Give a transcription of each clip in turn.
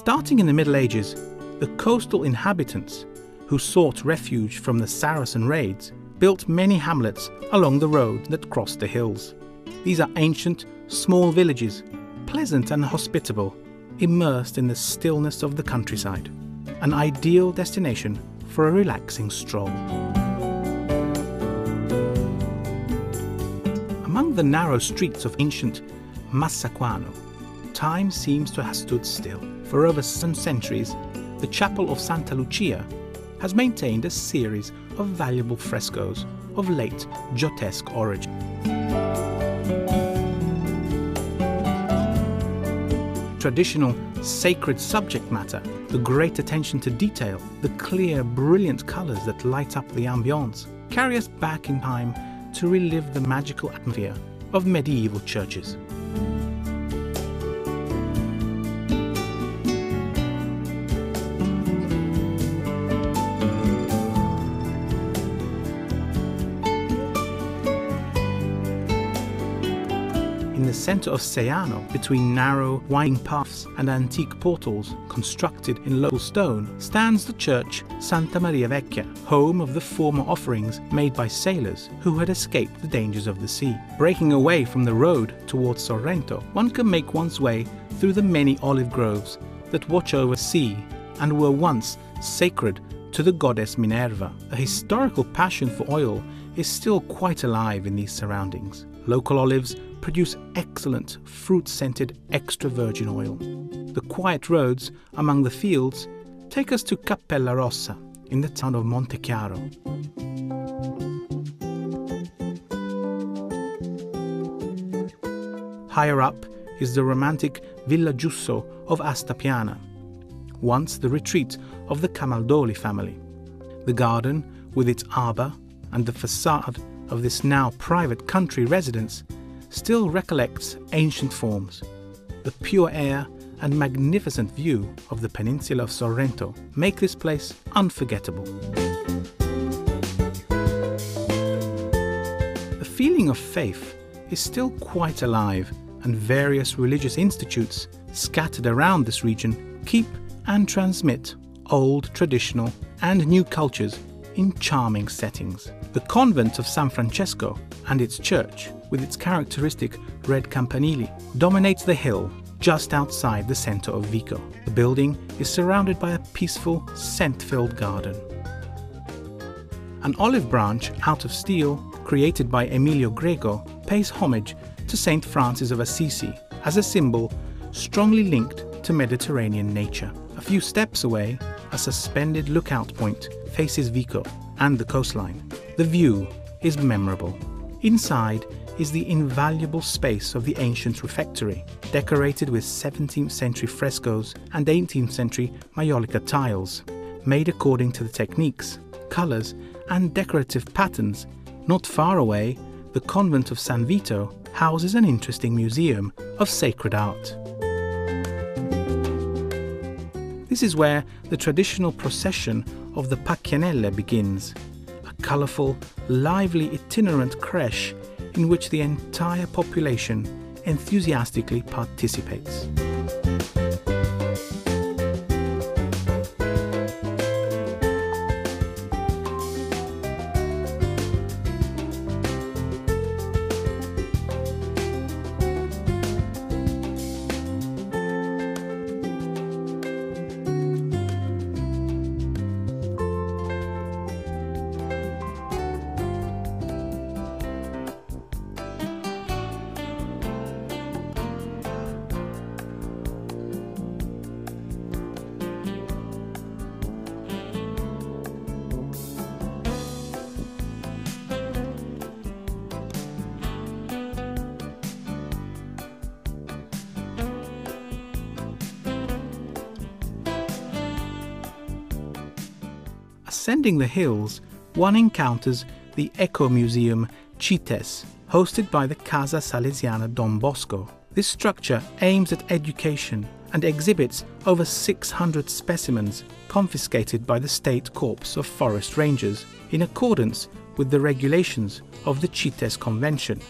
Starting in the Middle Ages, the coastal inhabitants, who sought refuge from the Saracen raids, built many hamlets along the road that crossed the hills. These are ancient, small villages, pleasant and hospitable, immersed in the stillness of the countryside, an ideal destination for a relaxing stroll. Among the narrow streets of ancient Massaquano, time seems to have stood still. For over 7 centuries, the chapel of Santa Lucia has maintained a series of valuable frescoes of late Giotesque origin. Traditional sacred subject matter, the great attention to detail, the clear, brilliant colours that light up the ambience, carry us back in time to relive the magical atmosphere of medieval churches. In the centre of Seiano, between narrow, winding paths and antique portals constructed in local stone, stands the church Santa Maria Vecchia, home of the former offerings made by sailors who had escaped the dangers of the sea. Breaking away from the road towards Sorrento, one can make one's way through the many olive groves that watch over the sea and were once sacred to the goddess Minerva. A historical passion for oil is still quite alive in these surroundings. Local olives produce excellent fruit-scented extra virgin oil. The quiet roads among the fields take us to Cappella Rossa in the town of Montechiaro. Higher up is the romantic Villa Giusso of Astapiana, once the retreat of the Camaldoli family. The garden, with its arbour, and the facade of this now private country residence still recollects ancient forms. The pure air and magnificent view of the peninsula of Sorrento make this place unforgettable. The feeling of faith is still quite alive, and various religious institutes scattered around this region keep and transmit old, traditional and new cultures in charming settings. The convent of San Francesco and its church, with its characteristic red campanili, dominates the hill just outside the centre of Vico. The building is surrounded by a peaceful, scent-filled garden. An olive branch out of steel, created by Emilio Greco, pays homage to Saint Francis of Assisi as a symbol strongly linked to Mediterranean nature. A few steps away, a suspended lookout point faces Vico and the coastline. The view is memorable. Inside is the invaluable space of the ancient refectory, decorated with 17th century frescoes and 18th century Maiolica tiles, made according to the techniques, colours and decorative patterns. Not far away, the convent of San Vito houses an interesting museum of sacred art. This is where the traditional procession of the Pacchianelle begins, a colourful, lively itinerant creche in which the entire population enthusiastically participates. Ascending the hills, one encounters the Eco-Museum Cites, hosted by the Casa Salesiana Don Bosco. This structure aims at education and exhibits over 600 specimens confiscated by the State Corps of Forest Rangers in accordance with the regulations of the Cites Convention.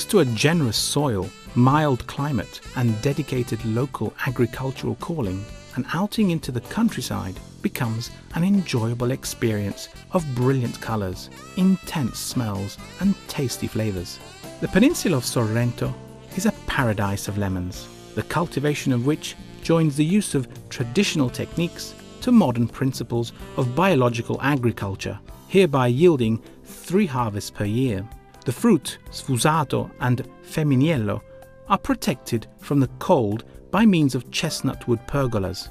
Thanks to a generous soil, mild climate and dedicated local agricultural calling, an outing into the countryside becomes an enjoyable experience of brilliant colours, intense smells and tasty flavours. The peninsula of Sorrento is a paradise of lemons, the cultivation of which joins the use of traditional techniques to modern principles of biological agriculture, hereby yielding 3 harvests per year. The fruit, sfusato and feminiello, are protected from the cold by means of chestnut wood pergolas.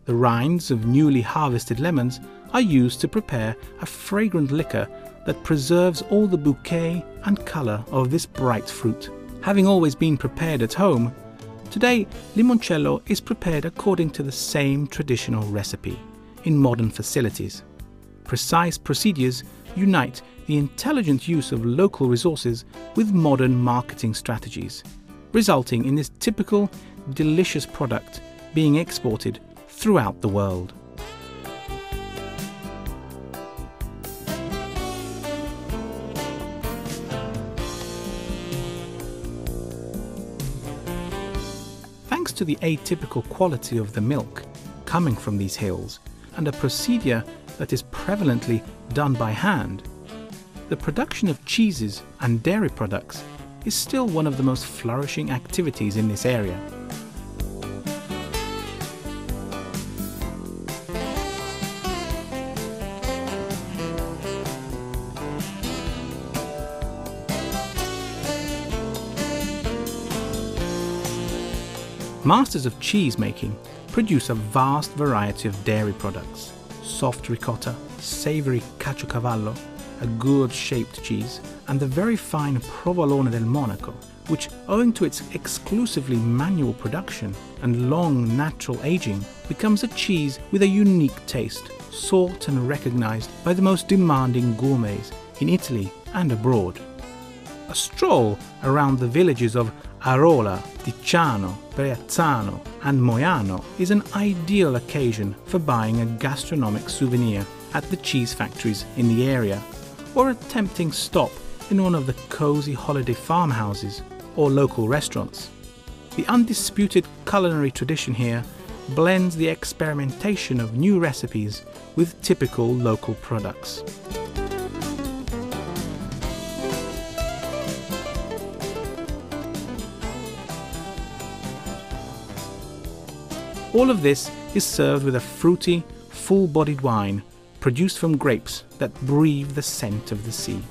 The rinds of newly harvested lemons are used to prepare a fragrant liquor that preserves all the bouquet and colour of this bright fruit. Having always been prepared at home, today limoncello is prepared according to the same traditional recipe, in modern facilities. Precise procedures unite the intelligent use of local resources with modern marketing strategies, resulting in this typical, delicious product being exported throughout the world. Thanks to the atypical quality of the milk coming from these hills and a procedure that is prevalently done by hand, the production of cheeses and dairy products is still one of the most flourishing activities in this area. Masters of cheese making produce a vast variety of dairy products: soft ricotta, savoury caciocavallo, a good-shaped cheese, and the very fine provolone del Monaco, which, owing to its exclusively manual production and long natural aging, becomes a cheese with a unique taste, sought and recognised by the most demanding gourmets in Italy and abroad. A stroll around the villages of Arola, Ticciano, Breazzano and Moiano is an ideal occasion for buying a gastronomic souvenir at the cheese factories in the area, or a tempting stop in one of the cosy holiday farmhouses or local restaurants. The undisputed culinary tradition here blends the experimentation of new recipes with typical local products. All of this is served with a fruity, full-bodied wine produced from grapes that breathe the scent of the sea.